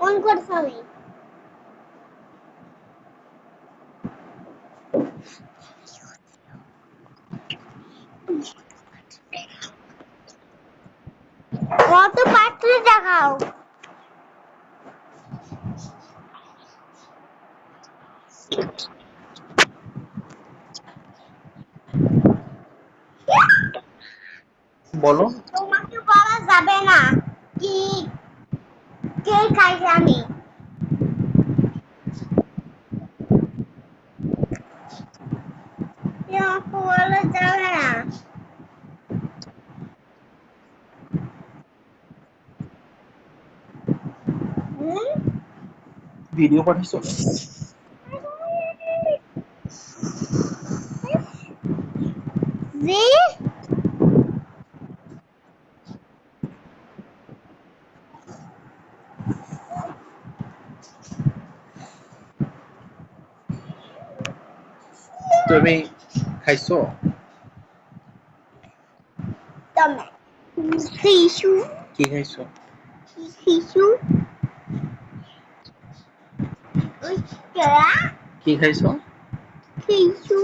On করছ আমি কত পাত্রে দেখাও বলো তোমাকে বলা যাবে না কি কে খাইছে আমি তোমাকে বলা যাবে না ভিডিও পাঠিয়েছো জি তুমি খাইছো তুমি শিশু কি খাইছো শিশু কি খাইছো শিশু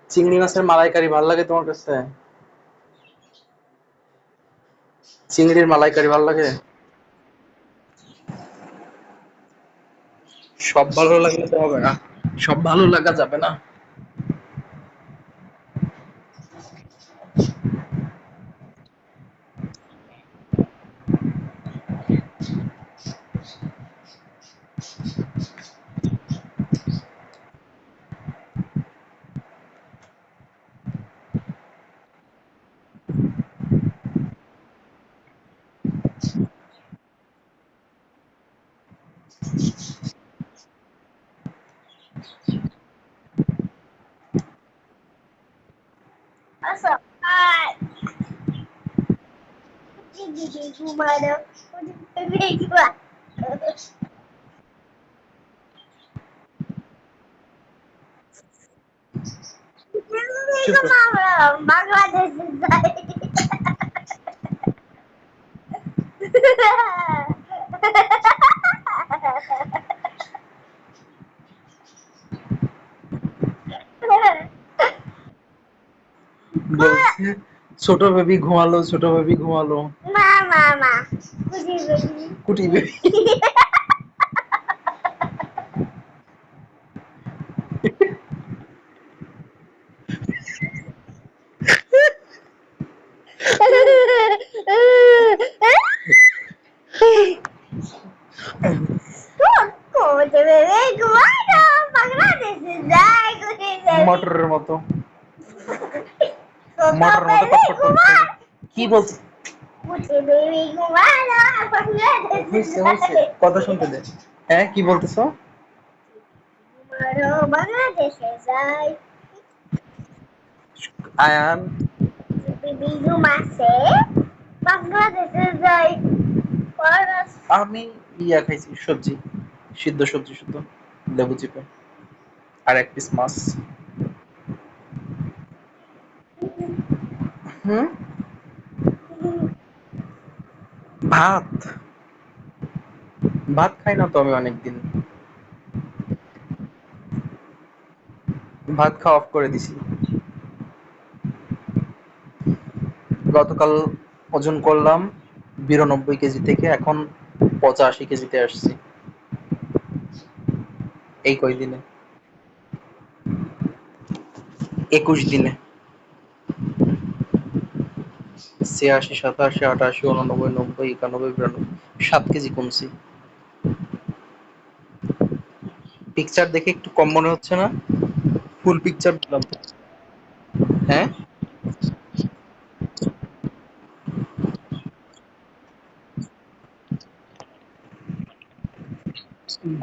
চিংড়ি মাছের মালাইকারি ভালো লাগে তোমার কাছে চিংড়ির মালাইকারি ভালো লাগে সব ভালো লাগলে তো হবে না সব ভালো লাগা যাবে না আচ্ছা আর ঘুমানো চুপ কর। বাংলাদেশে যাই বলছে ছোট বেবি ঘুমালো ছোট বেবি ঘুমালো মা মা মা কুটি বেবি কুটি বেবি কুটি বেবি ঘুমানো বাংলাদেশে যাই কুটি বেবি মটরের মতো ছোট মটরের মতো বেবি কটকট করছে ঘুমায় কি বলছে কুটি বেবি ঘুমানো বাংলাদেশে হয়েছে হয়েছে যাই কথা শুনতে দে হ্যাঁ কি বলতেছো ঘুমানো বাংলাদেশে যাই আয়ান বেবি ঘুমাচ্ছে বাংলাদেশে যাই আমি ইয়া খাইছি সবজি সিদ্ধ সবজি শুদ্ধ লেবু চিপে আর এক পিস মাছ হুম ভাত ভাত খাই না তো আমি অনেকদিন ভাত খাওয়া অফ করে দিছি গতকাল ওজন করলাম 92 কেজি থেকে এখন 85 কেজিতে আসছি এই কয়দিনে 21 দিনে 86 87 88 89 90 91 92 7 কেজি কমছি পিকচার দেখে একটু কম মনে হচ্ছে না ফুল পিকচার দিলাম তো। হ্যাঁ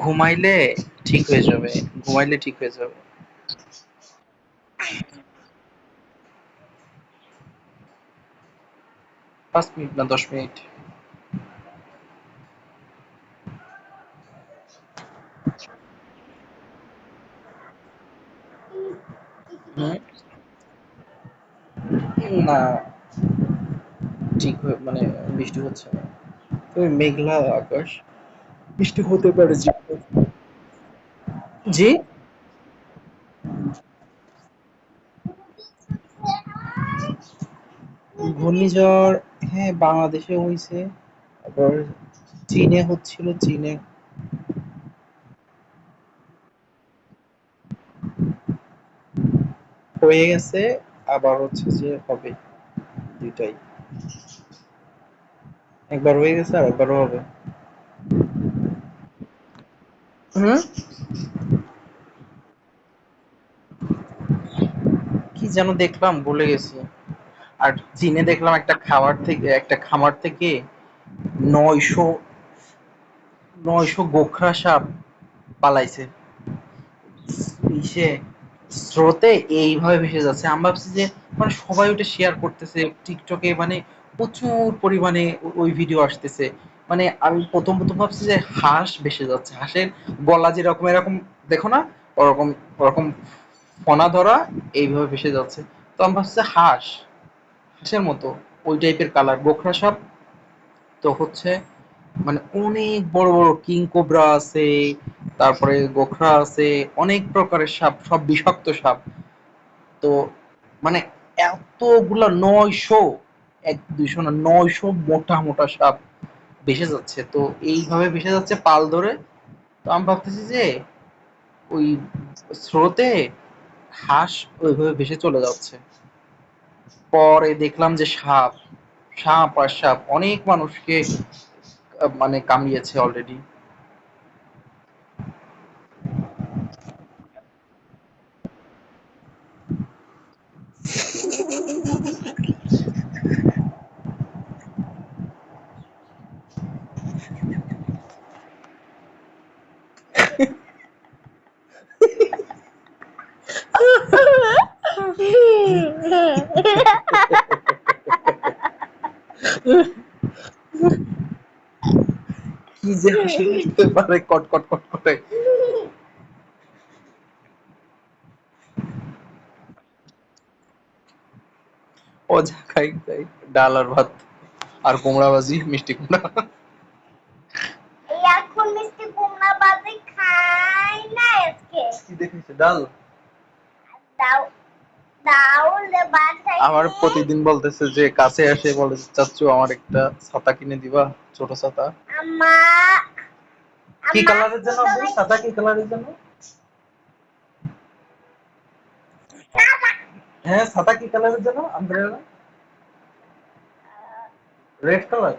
ঘুমাইলে ঠিক হয়ে যাবে ঘুমাইলে ঠিক হয়ে যাবে 5 মিনিট না 10 মিনিট হুম, না ঠিক মানে বৃষ্টি হচ্ছে না, তবে মেঘলা আকাশ, বৃষ্টি হতে পারে জি। জি, ঘূর্ণিঝড় হ্যাঁ বাংলাদেশে হয়েছে, আবার চীনে হচ্ছিল, চীনে হয়ে গেছে, আবার হচ্ছে যে হবে, দুইটাই, একবার হয়ে গেছে আর একবারও হবে। হুম, কি যেন দেখলাম ভুলে গেছি। আর চীনে দেখলাম একটা খামার থেকে 900 গোখরা সাপ পালাইছে ইসে, স্রোতে এইভাবে ভেসে যাচ্ছে। আমি ভাবছি যে মানে সবাই ওটা শেয়ার করতেছে টিকটকে, মানে প্রচুর পরিমাণে ওই ভিডিও আসতেছে। মানে আমি প্রথম প্রথম ভাবছি যে হাঁস ভেসে যাচ্ছে, হাঁসের গলা যেরকম এরকম দেখো না, ওরকম ওরকম ফনা ধরা, এইভাবে ভেসে যাচ্ছে। তো আমি ভাবছি হাঁসের মতো ওই টাইপের কালার গোখরা সাপ। তো হচ্ছে মানে অনেক বড় বড় কিং কোবরা আছে, তারপরে গোখরা আছে, অনেক প্রকারের সাপ, সব বিষাক্ত সাপ। তো মানে এতগুলা 900, 1 200 না, 900 মোটা মোটা সাপ ভেসে যাচ্ছে। তো এইভাবে ভেসে যাচ্ছে পাল ধরে। তো আমি ভাবতেছি যে ওই স্রোতে হাঁস ওইভাবে ভেসে চলে যাচ্ছে। পরে দেখলাম যে সাপ, সাপ আর সাপ অনেক মানুষকে মানে কামড়িয়েছে অলরেডি। কি যে হাসি আসতে পারে কট কট কট করে। ও যা খাই তাই, ডাল আর ভাত আর কুমড়া ভাজি, মিষ্টি কুমড়া। এই এখন মিষ্টি কুমড়া বাজে খাই না আজকে। কি দেখিস ডাল? দাও দাও লে বাটাই আমার প্রতিদিন বলতেছে যে কাছে আসে বলে, চাচ্চু আমার একটা ছাতা কিনে দিবা, ছোট ছাতা। আম্মা কি আম্মা কালারের জন্য আপু, ছাতা কি কালারের জন্য? হ্যাঁ ছাতা কি কালারের জন্য, আমব্রেলা রেড কালার,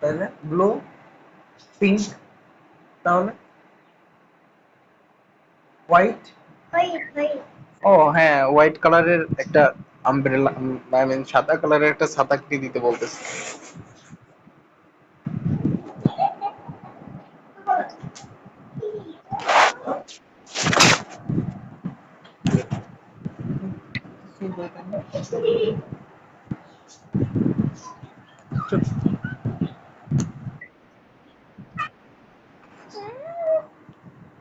তাইলে ব্লু, পিঙ্ক, তাহলে হোয়াইট। হই হই ও হ্যাঁ, হোয়াইট কালারের একটা আমব্রেলা, আই মিন সাদা কালারের একটা ছাতা কিনে দিতে বলতেছে।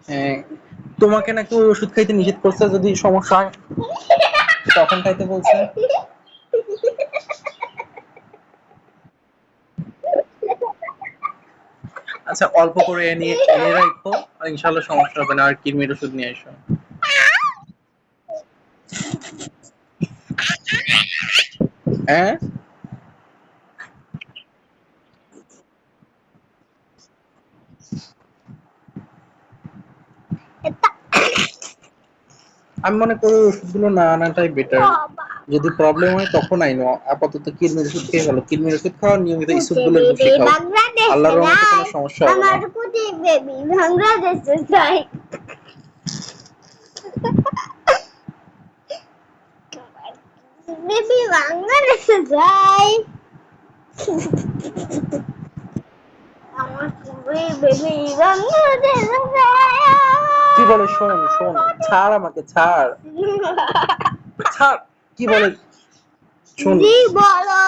হ্যাঁ, তোমাকে নাকি ওই ওষুধ খাইতে নিষেধ করছে, যদি সমস্যা হয় তখন খাইতে বলছে। আচ্ছা অল্প করে এনে এনে রাখো, ইনশাল্লাহ সমস্যা হবে না। আর কৃমির ওষুধ নিয়ে এসো। হ্যাঁ, আমি মনে করি ওই ওষুধগুলো না আনাটাই বেটার। বাবা যদি প্রবলেম হয় তখন আইনো, আপাতত কৃমির ওষুধ খেয়ে গেলো। কৃমির ওষুধ খাওয়া, নিয়মিত কুটে ইসবগুলের বেবি ভুসি খাও, বাংলাদেশে আল্লাহর রহমতে কোনো যাই সমস্যা হবে না। আমার কুটে বেবি বাংলাদেশে যাই বেবি বাংলাদেশে যাই আমার কুটে বেবি বাংলাদেশে কি বলে শোন শোন, ছাড় আমাকে ছাড়, যায় ছাড়, কি বলে শোন। জি বলো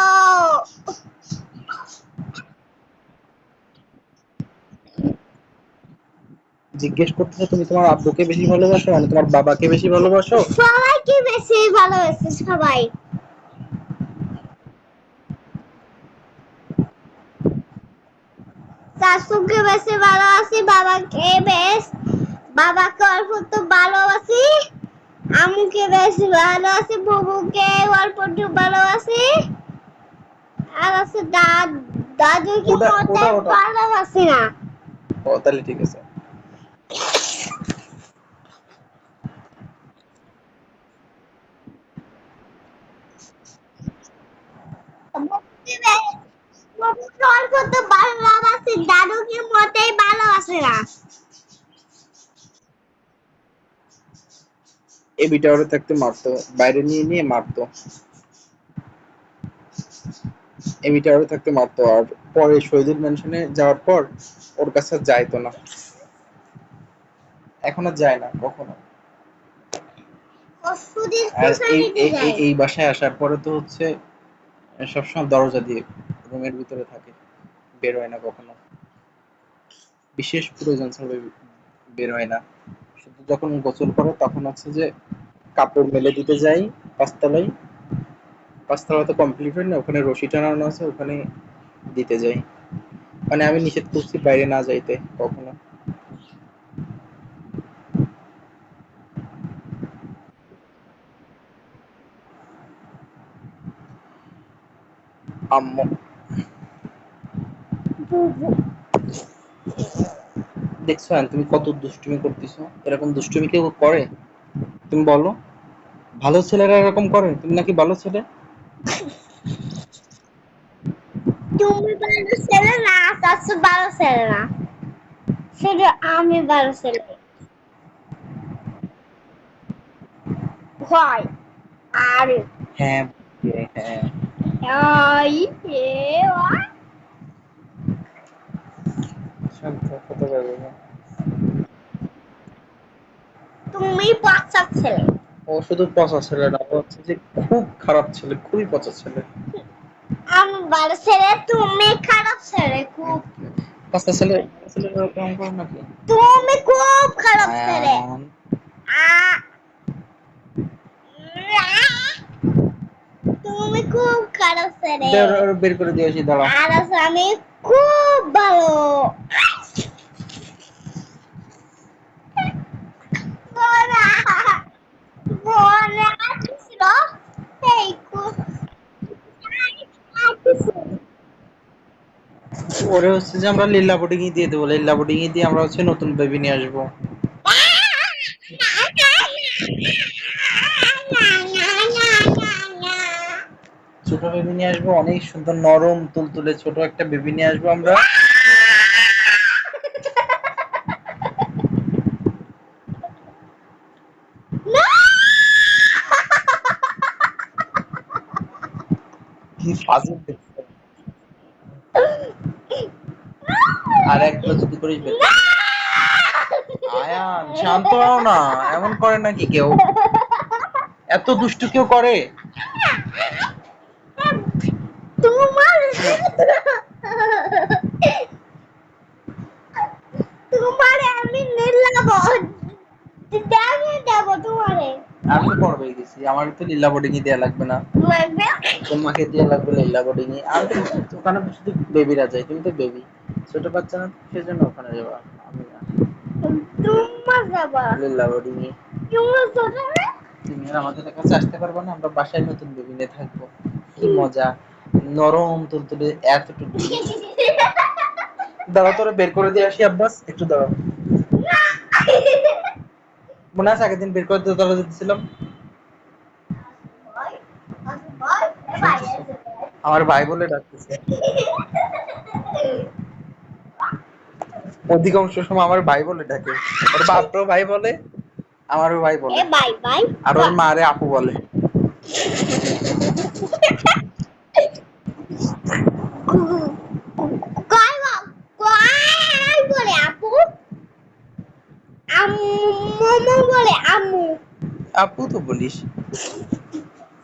জিজ্ঞেস করতেছো তুমি তোমার আব্বুকে বেশি ভালোবাসো মানে তোমার বাবাকে বেশি ভালোবাসো? সবাইকে বেশি ভালোবাসি সবাই। শাশুকে বেশি ভালোবাসি, বাবাকে অল্প একটু ভালোবাসি, আম্মুকে বেশি ভালোবাসি, বুবুকে অল্প একটু ভালোবাসি, আর আছে দাদুকে মোটেই ভালোবাসি না। ও তাহলে ঠিক আছে। বুবুকে অল্প একটু ভালোবাসি, দাদুকে মোটেই ভালোবাসি না। এই বিটারে থাকতে মারতো, বাইরে নিয়ে নিয়ে মারতো, এই বিটারে থাকতে মারতো। আর পরে শহীদুল মেনশনে যাওয়ার পর ওর কাছে আর যাইতো না, এখন আর যায় না কখনো। আর এই বাসায় আসার পরে তো হচ্ছে সবসময় দরজা দিয়ে রুমের ভিতরে থাকে, বের হয় না কখনো, বিশেষ প্রয়োজন ছাড়া বের হয় না। শুধু যখন গোসল করে তখন হচ্ছে যে কাপড় মেলে দিতে যাই পাঁচতলায়, পাঁচতলা তো কমপ্লিট হয় না, ওখানে রশি টানানো আছে, ওখানে দিতে যাই। মানে আমি নিষেধ করছি বাইরে না যাইতে কখনো। আম্মু দেখছো তুমি কত দুষ্টুমি করতেছো, এরকম দুষ্টুমি কেউ করে? তুমি বলো, ভালো ছেলেরা এরকম করে? তুমি নাকি ভালো ছেলে। তুমি ভালো ছেলে না, শাশু ভালো ছেলে না, শুধু আমি ভালো ছেলে। হয় আর হ্যাঁ হ্যাঁ। শান্ত কত পারবে না। তুমি বাচ্চা ছেলে। ও শুধু পচা ছেলে না, ও হচ্ছে যে খুব খারাপ ছেলে, খুবই পচা ছেলে। আমি ভালো ছেলে, তুমি খারাপ ছেলে খুব। পচা ছেলে, ছেলেরা এরকম করে নাকি? তুমি খুব খারাপ ছেলে। আয়ান, তুমি খুব খারাপ ছেলে। বের করে দিয়েছি, দাঁড়াও। আর আমি খুব ভালো। বলা বলা ছিল এই ওরে হচ্ছে যে আমরা লীলা বোর্ডিং দিয়ে দেবো, লীলা বোর্ডিং দিয়ে আমরা হচ্ছে নতুন বেবি নিয়ে আসবো। ছোট বেবি নিয়ে আসবো, অনেক সুন্দর নরম তুলতুলে ছোট একটা বেবি নিয়ে আসবো আমরা। কি ফাজিল দেখছো। আর একবার যদি করিস বের। আয়ান শান্ত হও না, এমন করে নাকি কেউ? এত দুষ্টু কেউ করে? তোমার তোমারে আমি নিলাম, দেবো তোমারে। আমি তো পড়বে গেছি, আমার তো লীলা বোর্ডিং দেয়া লাগবে না, লাগবে তোমাকে দেয়া লাগবে লীলা বোর্ডিং। আমি তো ওখানে শুধু বেবিরা যাই, তুমি তো বেবি, ছোট বাচ্চা না, সেজন্য ওখানে যাবা। আমি না, তোমার যাবা লীলা বোর্ডিং। তোমার যাবে। তুমি আর আমাদের কাছে আসতে পারবে না, আমরা বাসায় নতুন বেবি নিয়ে থাকবো। কি মজা, নরম তুলতুলে এতটুকু। দাঁড়াও তোরা বের করে দিয়ে আসি আব্বাস, একটু দাঁড়াও। মনে আছে আগের দিন বের করে দিয়ে দরজা দিয়েছিলাম? আমার ভাই বলে ডাকতেছে, অধিকাংশ সময় আমার ভাই বলে ডাকে। ওর বাপটাও ভাই বলে, আমারও ভাই বলে, বাই বাই। আর ওর মারে আপু বলে। কয় কয় বলে আপু, আম্মু বলে আম্মু। আপু তো বলিস,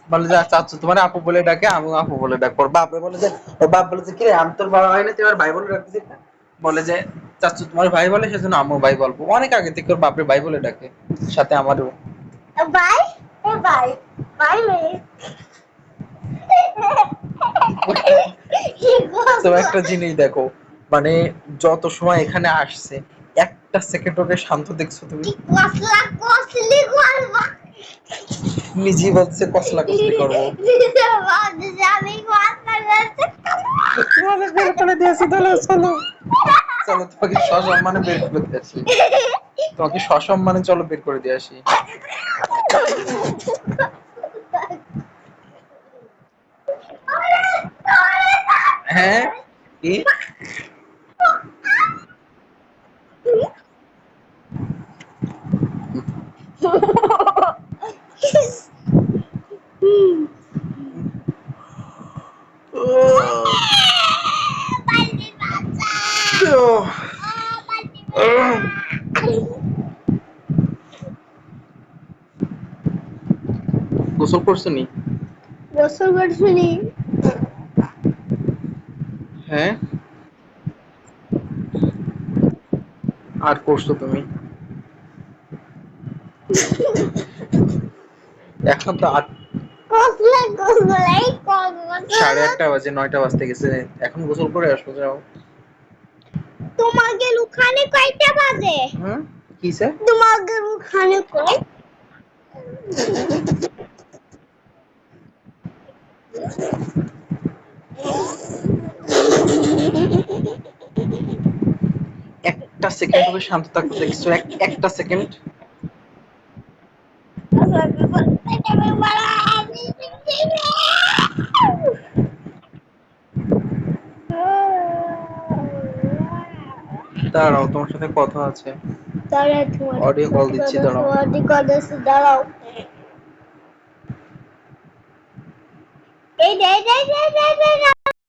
বলে যে চাচ্ছু তোমার আপু বলে ডাকে, আমি আপু বলে ডাক। ওর বাপে বলে যে, ওর বাপ বলে যে কি রে, আমি তোর বাবা হয় না, তুই আমার ভাই বলে ডাকতেছিস না? বলে যে চাচু তোমার ভাই বলে, সেজন্য আম্মু ভাই বলবো। অনেক আগে থেকে ওর বাপরে ভাই বলে ডাকে, সাথে আমারও। ভাই ভাই ভাই মেয়ে তো একটা জিনিস দেখো, মানে যত সময় এখানে আসছে, একটা সেকেন্ড ওকে শান্ত দেখছো তুমি? কসলা কসলি করবো নিজেই বলছে কসলা কসলি করবো। আমি কসলা তোমাকে বের করে দিয়েছি, চলো চলো চলো, তোমাকে সসম্মানে বের করে দিয়ে আসি। তোমাকে সসম্মানে চলো বের করে দিয়ে আসি। হ্যাঁ কি? গোসল করছো নি? গোসল করছিলি হ্যাঁ, আর করছো তুমি? এখন তো কসলা কসলাই কসলা 8:30 বাজে, 9টা বাজতে গেছে। এখন গোসল করে আসো, যাও। তোমাকে ওখানে কয়টা বাজে হুম, কিসে? তোমাকে ওখানে কই একটা সেকেন্ড ওকে শান্ত থাকতে দেখছো? একটা সেকেন্ড। দাঁড়াও, তোমার সাথে কথা আছে, দাঁড়াও তোমার অডিও কল দিচ্ছি, দাঁড়াও। দাঁড়াও এই